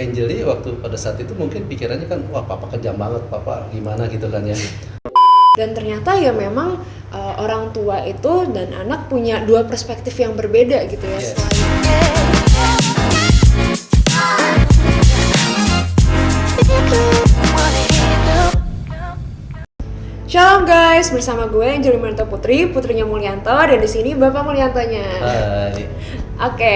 Angeli waktu pada saat itu mungkin pikirannya kan, wah papa kejam banget, papa gimana gitu kan ya. Dan ternyata ya memang orang tua itu dan anak punya dua perspektif yang berbeda gitu ya. Yes. Shalom guys, bersama gue Angeli Mulyanto Putri, putrinya Mulyanto, dan di sini Bapak Mulyantonya. Hai. Oke,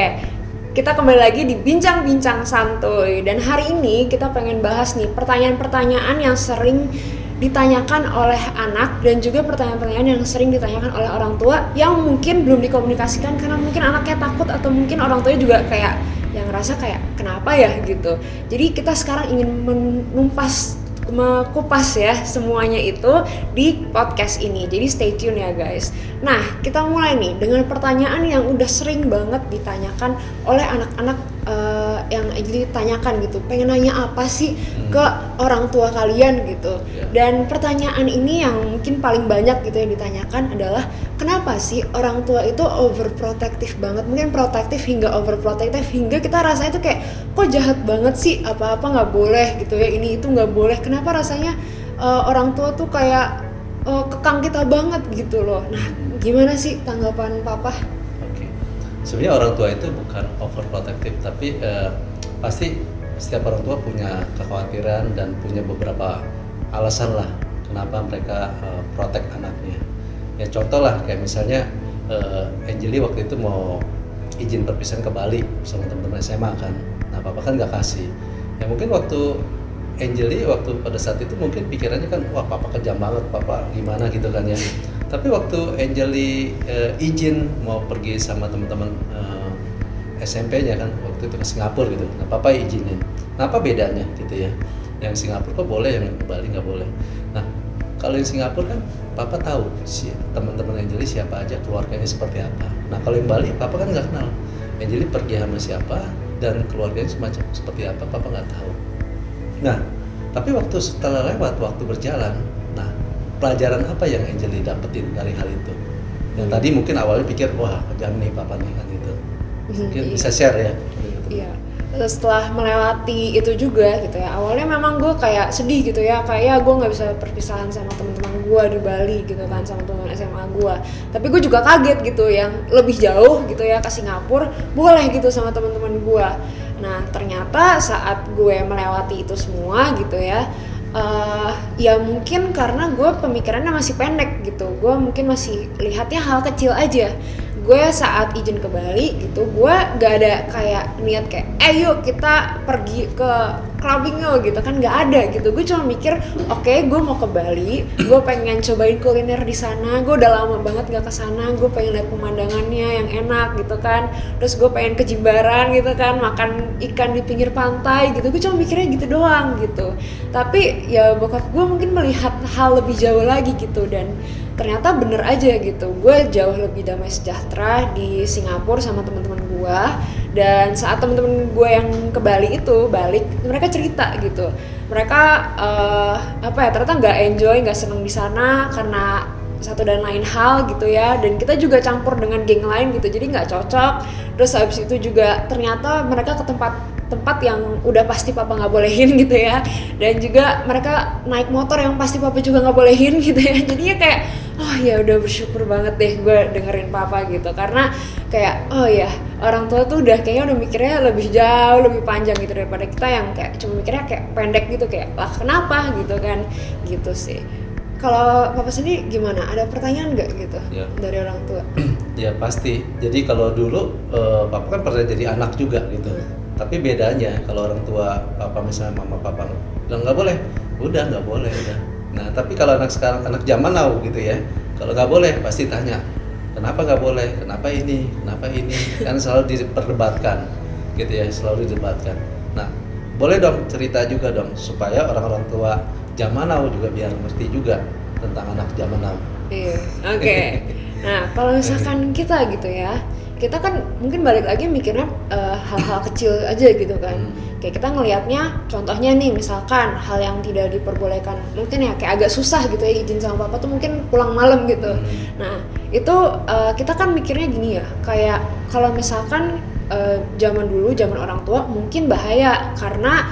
kita kembali lagi di Bincang-Bincang Santuy. Dan hari ini kita pengen bahas nih pertanyaan-pertanyaan yang sering ditanyakan oleh anak dan juga pertanyaan-pertanyaan yang sering ditanyakan oleh orang tua yang mungkin belum dikomunikasikan karena mungkin anaknya takut atau mungkin orang tuanya juga kayak yang ngerasa kayak kenapa ya gitu. Jadi kita sekarang ingin mekupas ya semuanya itu di podcast ini, jadi stay tune ya guys. Nah, kita mulai nih dengan pertanyaan yang udah sering banget ditanyakan oleh anak-anak yang jadi tanyakan gitu, pengen nanya apa sih ke orang tua kalian gitu. Dan pertanyaan ini yang mungkin paling banyak gitu yang ditanyakan adalah kenapa sih orang tua itu overprotective banget, mungkin protektif hingga overprotective hingga kita rasanya tuh kayak kok jahat banget sih, apa-apa nggak boleh gitu ya, ini itu nggak boleh. Kenapa rasanya orang tua tuh kayak kekang kita banget gitu loh. Nah, gimana sih tanggapan papa? Oke. Sebenarnya orang tua itu bukan overprotective, tapi pasti setiap orang tua punya kekhawatiran dan punya beberapa alasan lah kenapa mereka protect anaknya. Ya contoh lah kayak misalnya Angeli waktu itu mau izin perpisahan ke Bali sama teman-teman SMA kan. Nah papa kan nggak kasih. Ya mungkin waktu Angeli waktu pada saat itu mungkin pikirannya kan, wah papa kejam banget, papa gimana gitu kan ya. Tapi waktu Angeli izin mau pergi sama teman-teman SMP-nya kan waktu itu ke Singapura gitu. Nah papa izinin. Nah apa bedanya gitu ya? Yang Singapura kok boleh, yang Bali nggak boleh. Nah kalau yang Singapura kan papa tahu si teman-teman Angeli siapa aja, keluarganya seperti apa. Nah kalau yang Bali papa kan nggak kenal. Angeli pergi sama siapa dan keluarganya semacam seperti apa, papa nggak tahu. Nah, tapi waktu setelah lewat, waktu berjalan, nah pelajaran apa yang Angeli dapetin dari hal itu? Yang tadi mungkin awalnya pikir, wah kejam nih papa nih kan gitu. Mungkin bisa share ya? Iya. Setelah melewati itu juga gitu ya, awalnya memang gue kayak sedih gitu ya, kayak gue nggak bisa perpisahan sama teman-teman gue di Bali gitu kan, sama teman SMA gue. Tapi gue juga kaget gitu, yang lebih jauh gitu ya ke Singapura boleh gitu sama teman-teman gue. Nah ternyata saat gue melewati itu semua gitu ya, ya mungkin karena gue pemikirannya masih pendek gitu, gue mungkin masih lihatnya hal kecil aja. Gue saat izin ke Bali gitu, gue gak ada kayak niat kayak yuk kita pergi ke clubbing yuk gitu kan, gak ada gitu. Gue cuma mikir oke, gue mau ke Bali, gue pengen cobain kuliner di sana, gue udah lama banget gak kesana, gue pengen lihat pemandangannya yang enak gitu kan, terus gue pengen ke Jimbaran gitu kan, makan ikan di pinggir pantai gitu. Gue cuma mikirnya gitu doang gitu. Tapi ya bokap gue mungkin melihat hal lebih jauh lagi gitu, dan ternyata bener aja gitu, gue jauh lebih damai sejahtera di Singapura sama teman-teman gue. Dan saat teman-teman gue yang ke Bali itu balik, mereka cerita gitu, mereka ternyata nggak enjoy, nggak seneng di sana karena satu dan lain hal gitu ya, dan kita juga campur dengan geng lain gitu, jadi nggak cocok. Terus habis itu juga ternyata mereka ke tempat yang udah pasti papa nggak bolehin gitu ya, dan juga mereka naik motor yang pasti papa juga nggak bolehin gitu ya. Jadinya kayak oh ya udah bersyukur banget deh gue dengerin papa gitu, karena kayak oh ya orang tua tuh udah kayaknya udah mikirnya lebih jauh, lebih panjang gitu daripada kita yang kayak cuma mikirnya kayak pendek gitu, kayak lah kenapa gitu kan gitu sih. Kalau papa sendiri gimana? Ada pertanyaan nggak gitu Ya. dari orang tua? Ya pasti. Jadi kalau dulu papa kan pernah jadi anak juga gitu. Tapi bedanya kalau orang tua papa misalnya mama papa bilang nggak boleh, udah nggak boleh udah. Nah tapi kalau anak sekarang, anak zaman now gitu ya, kalau nggak boleh pasti tanya kenapa nggak boleh, kenapa ini kan selalu diperdebatkan gitu ya, selalu didebatkan. Nah boleh dong cerita juga dong supaya orang-orang tua zaman now juga biar ngerti juga tentang anak zaman now. Iya, oke. Nah, kalau misalkan kita gitu ya, kita kan mungkin balik lagi mikirnya hal-hal kecil aja gitu kan. Kayak kita ngelihatnya, contohnya nih misalkan hal yang tidak diperbolehkan, mungkin ya kayak agak susah gitu ya izin sama papa tuh mungkin pulang malam gitu. Nah, itu kita kan mikirnya gini ya, kayak kalau misalkan zaman dulu, zaman orang tua mungkin bahaya karena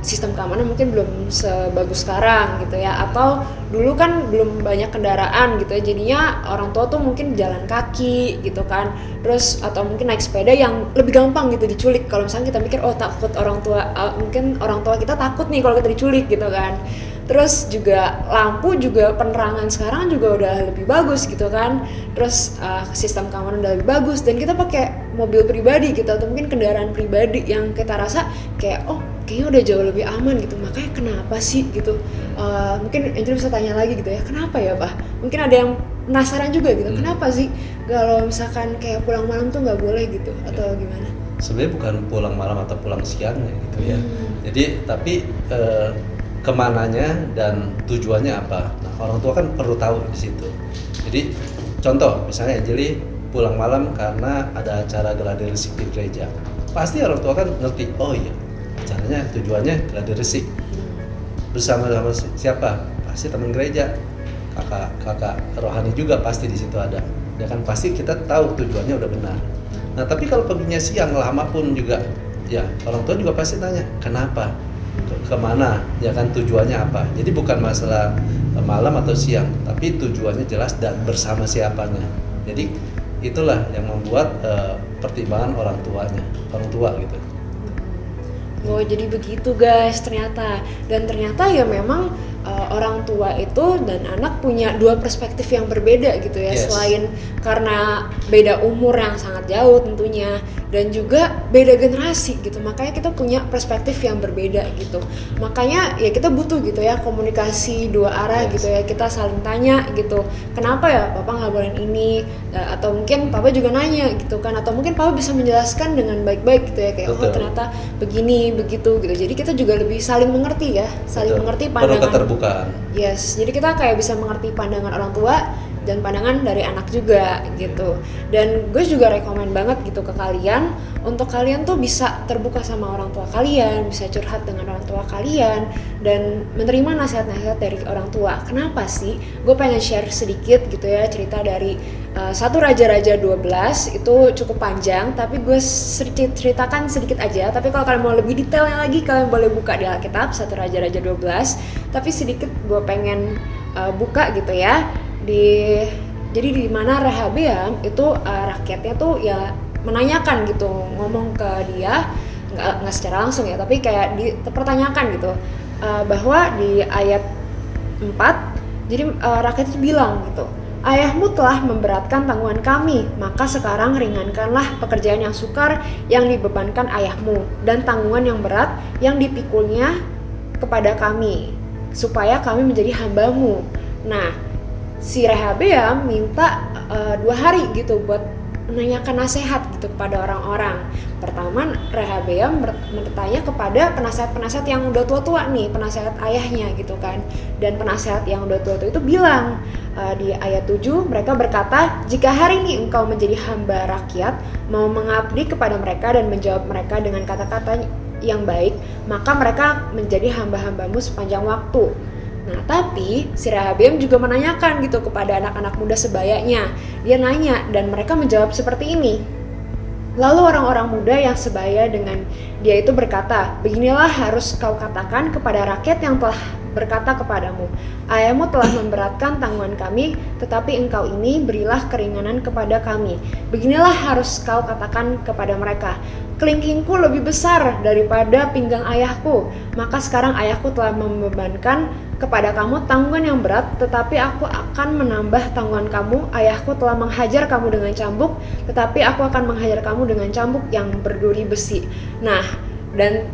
sistem keamanan mungkin belum sebagus sekarang gitu ya, atau dulu kan belum banyak kendaraan gitu ya, jadinya orang tua tuh mungkin jalan kaki gitu kan, terus atau mungkin naik sepeda yang lebih gampang gitu diculik. Kalau misalnya kita mikir takut orang tua, mungkin orang tua kita takut nih kalau kita diculik gitu kan. Terus juga lampu juga penerangan sekarang juga udah lebih bagus gitu kan, terus sistem keamanan udah lebih bagus, dan kita pakai mobil pribadi gitu atau mungkin kendaraan pribadi yang kita rasa kayak kayaknya udah jauh lebih aman gitu. Makanya kenapa sih gitu, mungkin Angel bisa tanya lagi gitu ya, kenapa ya Pak? Mungkin ada yang penasaran juga gitu, kenapa sih kalau misalkan kayak pulang malam tuh nggak boleh gitu atau gimana? Sebenarnya bukan pulang malam atau pulang siangnya gitu ya. Jadi tapi kemananya dan tujuannya apa? Nah, orang tua kan perlu tahu di situ. Jadi contoh misalnya Angeli pulang malam karena ada acara gladi resik di gereja, pasti orang tua kan ngerti, oh iya acaranya tujuannya gladi resik bersama siapa? Pasti teman gereja, kakak rohani juga pasti di situ ada. Ya kan pasti kita tahu tujuannya udah benar. Nah tapi kalau perginya siang lama pun juga, ya orang tua juga pasti tanya kenapa? Kemana, ya kan tujuannya apa. Jadi bukan masalah malam atau siang, tapi tujuannya jelas dan bersama siapanya. Jadi itulah yang membuat pertimbangan orang tua gitu. Oh jadi begitu guys ternyata. Dan ternyata ya memang orang tua itu dan anak punya dua perspektif yang berbeda gitu ya. Yes. Selain karena beda umur yang sangat jauh tentunya, dan juga beda generasi gitu, makanya kita punya perspektif yang berbeda gitu. Makanya ya kita butuh gitu ya komunikasi dua arah. Yes. Gitu ya, kita saling tanya gitu, kenapa ya papa nggak bolehin ini, atau mungkin papa juga nanya gitu kan, atau mungkin papa bisa menjelaskan dengan baik-baik gitu ya, kayak Betul. ternyata begini begitu gitu. Jadi kita juga lebih saling mengerti ya, saling Betul. mengerti Perlu pandangan. keterbukaan. Yes, jadi kita kayak bisa mengerti pandangan orang tua dan pandangan dari anak juga gitu. Dan gue juga rekomen banget gitu ke kalian, untuk kalian tuh bisa terbuka sama orang tua kalian, bisa curhat dengan orang tua kalian, dan menerima nasihat-nasihat dari orang tua. Kenapa sih? Gue pengen share sedikit gitu ya, cerita dari 1 Raja-Raja 12, itu cukup panjang, tapi gue ceritakan sedikit aja. Tapi kalau kalian mau lebih detailnya lagi, kalian boleh buka di Alkitab 1 Raja-Raja 12. Tapi sedikit gue pengen buka gitu ya. Jadi di mana Rehabeam itu rakyatnya tuh ya menanyakan gitu, ngomong ke dia, nggak secara langsung ya, tapi kayak dipertanyakan gitu, bahwa di ayat 4, jadi rakyat itu bilang gitu, ayahmu telah memberatkan tanggungan kami, maka sekarang ringankanlah pekerjaan yang sukar yang dibebankan ayahmu, dan tanggungan yang berat yang dipikulnya kepada kami, supaya kami menjadi hambamu. Nah, si Rehabeam minta 2 hari gitu buat menanyakan nasihat gitu kepada orang-orang. Pertama, Rehabeam bertanya kepada penasehat-penasehat yang udah tua-tua nih, penasehat ayahnya gitu kan. Dan penasehat yang udah tua-tua itu bilang di ayat 7, mereka berkata, jika hari ini engkau menjadi hamba rakyat, mau mengabdi kepada mereka dan menjawab mereka dengan kata-kata yang baik, maka mereka menjadi hamba-hambamu sepanjang waktu. Nah, tapi si Rehabeam juga menanyakan gitu kepada anak-anak muda sebayanya. Dia nanya dan mereka menjawab seperti ini. Lalu orang-orang muda yang sebaya dengan dia itu berkata, beginilah harus kau katakan kepada rakyat yang telah berkata kepadamu, ayahmu telah memberatkan tanggungan kami, tetapi engkau ini berilah keringanan kepada kami. Beginilah harus kau katakan kepada mereka, kelingkingku lebih besar daripada pinggang ayahku, maka sekarang ayahku telah membebankan kepada kamu tanggungan yang berat, tetapi aku akan menambah tanggungan kamu. Ayahku telah menghajar kamu dengan cambuk, tetapi aku akan menghajar kamu dengan cambuk yang berduri besi. Nah, dan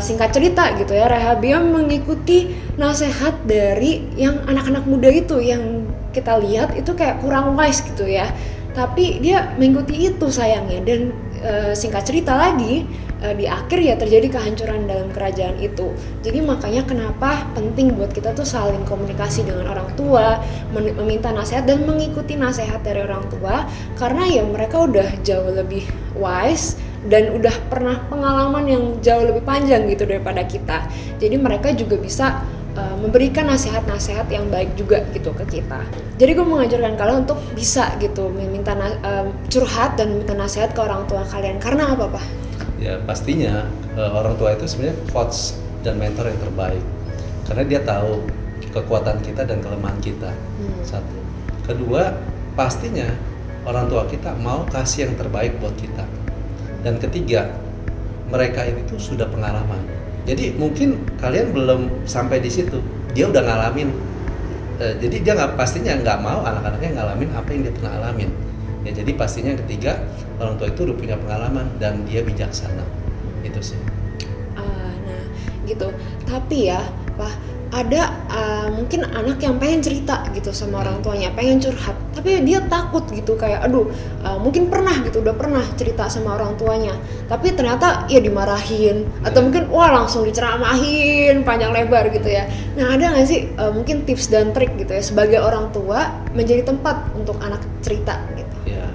singkat cerita gitu ya, Rehabeam mengikuti nasihat dari yang anak-anak muda itu, yang kita lihat itu kayak kurang wise gitu ya. Tapi dia mengikuti itu sayangnya, dan singkat cerita lagi, di akhir ya terjadi kehancuran dalam kerajaan itu. Jadi makanya kenapa penting buat kita tuh saling komunikasi dengan orang tua, meminta nasihat dan mengikuti nasihat dari orang tua, karena ya mereka udah jauh lebih wise dan udah pernah pengalaman yang jauh lebih panjang gitu daripada kita. Jadi mereka juga bisa memberikan nasihat-nasihat yang baik juga gitu ke kita. Jadi gue mengajarkan kalian untuk bisa gitu meminta curhat dan meminta nasihat ke orang tua kalian. Karena apa, Pak? Ya pastinya orang tua itu sebenarnya coach dan mentor yang terbaik. Karena dia tahu kekuatan kita dan kelemahan kita. Satu. Kedua, pastinya orang tua kita mau kasih yang terbaik buat kita. Dan ketiga, mereka ini tuh sudah pengalaman. Jadi mungkin kalian belum sampai di situ, dia udah ngalamin. Jadi dia pastinya nggak mau anak-anaknya ngalamin apa yang dia pernah alamin. Ya jadi pastinya yang ketiga, orang tua itu udah punya pengalaman dan dia bijaksana. Itu sih. Nah gitu. Tapi ya, Pak, ada mungkin anak yang pengen cerita gitu sama orang tuanya, pengen curhat, tapi dia takut gitu kayak mungkin udah pernah cerita sama orang tuanya, tapi ternyata ya dimarahin atau mungkin langsung diceramahin panjang lebar gitu ya. Nah ada nggak sih mungkin tips dan trik gitu ya sebagai orang tua menjadi tempat untuk anak cerita gitu? Ya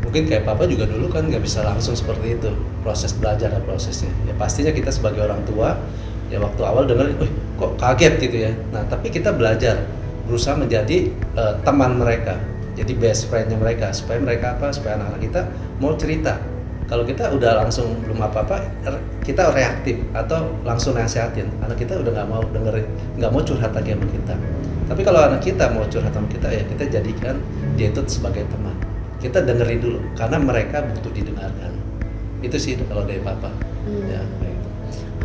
mungkin kayak papa juga dulu kan nggak bisa langsung seperti itu proses belajar dan prosesnya. Ya pastinya kita sebagai orang tua ya waktu awal dengar, kok kaget gitu ya. Nah tapi kita belajar, berusaha menjadi teman mereka, jadi best friend-nya mereka, supaya anak-anak kita mau cerita. Kalau kita udah langsung belum apa-apa, kita reaktif atau langsung nasihatin, anak kita udah nggak mau dengerin, nggak mau curhat lagi sama kita. Tapi kalau anak kita mau curhat sama kita, ya kita jadikan dia itu sebagai teman. Kita dengerin dulu, karena mereka butuh didengarkan. Itu sih kalau dari papa. Ya, kayak gitu.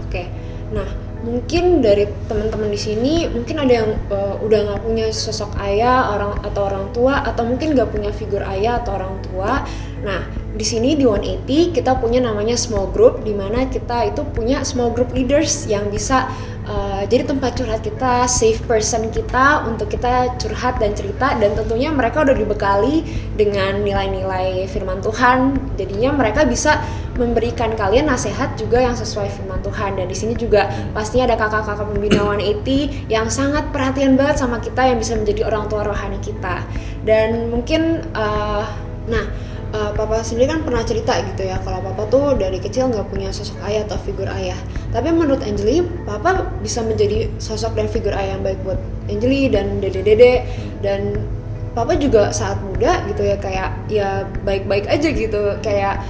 Oke. Nah, mungkin dari teman-teman di sini mungkin ada yang udah nggak punya sosok ayah atau orang tua, atau mungkin nggak punya figur ayah atau orang tua. Nah, di sini di 180 kita punya namanya small group, di mana kita itu punya small group leaders yang bisa jadi tempat curhat kita, safe person kita untuk kita curhat dan cerita, dan tentunya mereka udah dibekali dengan nilai-nilai firman Tuhan. Jadinya mereka bisa memberikan kalian nasihat juga yang sesuai firman Tuhan. Dan di sini juga pastinya ada kakak-kakak pembina 180 yang sangat perhatian banget sama kita, yang bisa menjadi orang tua rohani kita. Dan mungkin Papa sendiri kan pernah cerita gitu ya, kalau Papa tuh dari kecil nggak punya sosok ayah atau figur ayah. Tapi menurut Angelie, Papa bisa menjadi sosok dan figur ayah yang baik buat Angelie dan dede-dede. Dan Papa juga saat muda gitu ya, kayak ya baik-baik aja gitu, kayak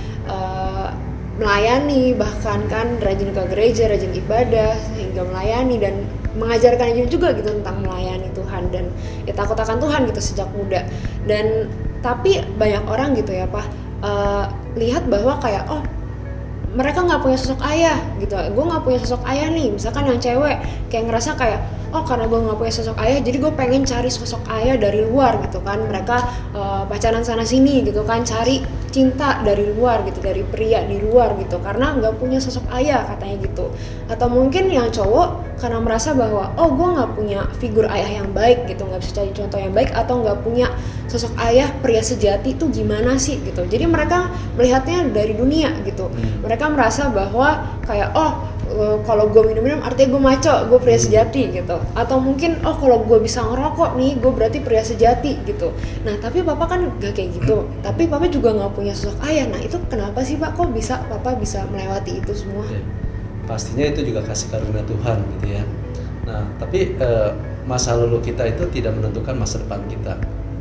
melayani, bahkan kan rajin ke gereja, rajin ibadah, sehingga melayani dan mengajarkan Angelie juga gitu tentang melayani Tuhan dan ya takut akan Tuhan gitu sejak muda. Dan tapi banyak orang gitu ya Pak, lihat bahwa kayak mereka nggak punya sosok ayah gitu. Gue nggak punya sosok ayah nih, misalkan yang cewek kayak ngerasa kayak karena gue nggak punya sosok ayah, jadi gue pengen cari sosok ayah dari luar gitu kan. Mereka pacaran sana sini gitu kan, cari cinta dari luar gitu, dari pria di luar gitu, karena nggak punya sosok ayah katanya gitu. Atau mungkin yang cowok karena merasa bahwa gue nggak punya figur ayah yang baik gitu, nggak bisa cari contoh yang baik, atau nggak punya sosok ayah pria sejati itu gimana sih gitu. Jadi mereka melihatnya dari dunia gitu. Mereka merasa bahwa kayak kalau gue minum-minum artinya gue maco, gue pria sejati gitu. Atau mungkin kalau gue bisa ngerokok nih, gue berarti pria sejati gitu. Nah tapi Papa kan gak kayak gitu. Tapi Papa juga gak punya sosok ayah. Nah itu kenapa sih Pak, kok bisa Papa bisa melewati itu semua? Ya, pastinya itu juga kasih karunia Tuhan gitu ya. Nah tapi masa lalu kita itu tidak menentukan masa depan kita.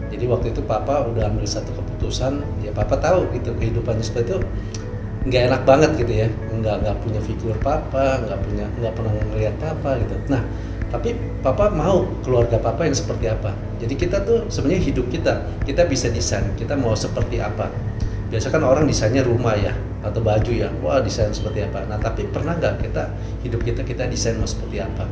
Jadi waktu itu Papa udah ambil satu keputusan, ya Papa tahu gitu kehidupannya seperti itu nggak enak banget gitu ya, nggak punya figur Papa, nggak pernah ngelihat Papa gitu. Nah tapi Papa mau keluarga Papa yang seperti apa. Jadi kita tuh sebenarnya hidup kita bisa desain kita mau seperti apa. Biasa kan orang desainnya rumah ya atau baju ya, wah desain seperti apa. Nah tapi pernah nggak hidup kita desain mau seperti apa.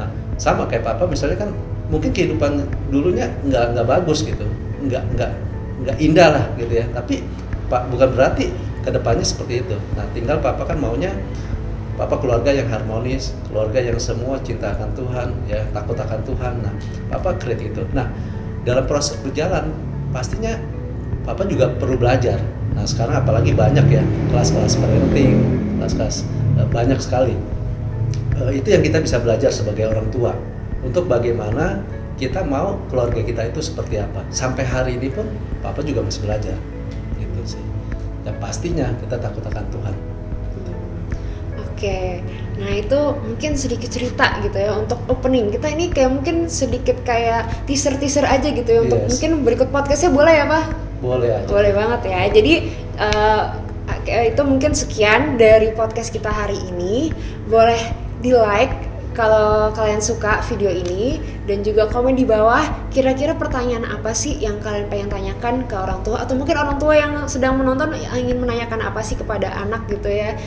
Nah sama kayak Papa misalnya kan mungkin kehidupan dulunya nggak bagus gitu, nggak indah lah gitu ya. Tapi Pak bukan berarti kedepannya seperti itu. Nah tinggal Papa kan maunya Papa keluarga yang harmonis, keluarga yang semua cinta akan Tuhan, ya takut akan Tuhan. Nah Papa create itu. Nah dalam proses berjalan pastinya Papa juga perlu belajar. Nah sekarang apalagi banyak ya kelas-kelas parenting, kelas-kelas banyak sekali. Itu yang kita bisa belajar sebagai orang tua. Untuk bagaimana kita mau keluarga kita itu seperti apa. Sampai hari ini pun Papa juga masih belajar gitu sih. Dan pastinya kita takut akan Tuhan. Oke, Nah itu mungkin sedikit cerita gitu ya untuk opening kita ini, kayak mungkin sedikit kayak teaser aja gitu ya untuk Yes. mungkin berikut podcastnya, boleh ya Pak? Boleh aja. Boleh banget ya. Jadi itu mungkin sekian dari podcast kita hari ini. Boleh di like kalau kalian suka video ini, dan juga komen di bawah kira-kira pertanyaan apa sih yang kalian pengen tanyakan ke orang tua, atau mungkin orang tua yang sedang menonton ingin menanyakan apa sih kepada anak gitu ya.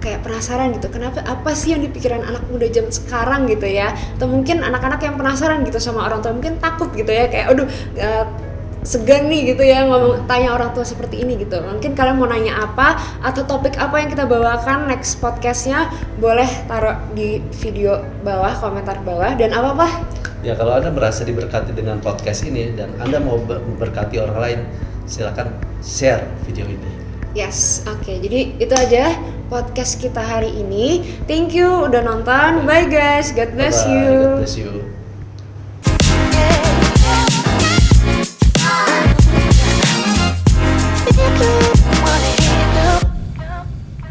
Kayak penasaran gitu, kenapa, apa sih yang dipikiran anak muda jam sekarang gitu ya, atau mungkin anak-anak yang penasaran gitu sama orang tua, mungkin takut gitu ya, kayak aduh segan nih gitu ya ngomong tanya orang tua seperti ini gitu. Mungkin kalian mau nanya apa atau topik apa yang kita bawakan next podcastnya, boleh taruh di video bawah, komentar bawah. Dan apa Ya kalau Anda merasa diberkati dengan podcast ini dan Anda mau memberkati orang lain, silakan share video ini. Yes, oke. Jadi itu aja podcast kita hari ini. Thank you udah nonton. Bye guys. God bless Bye-bye. you. God bless you.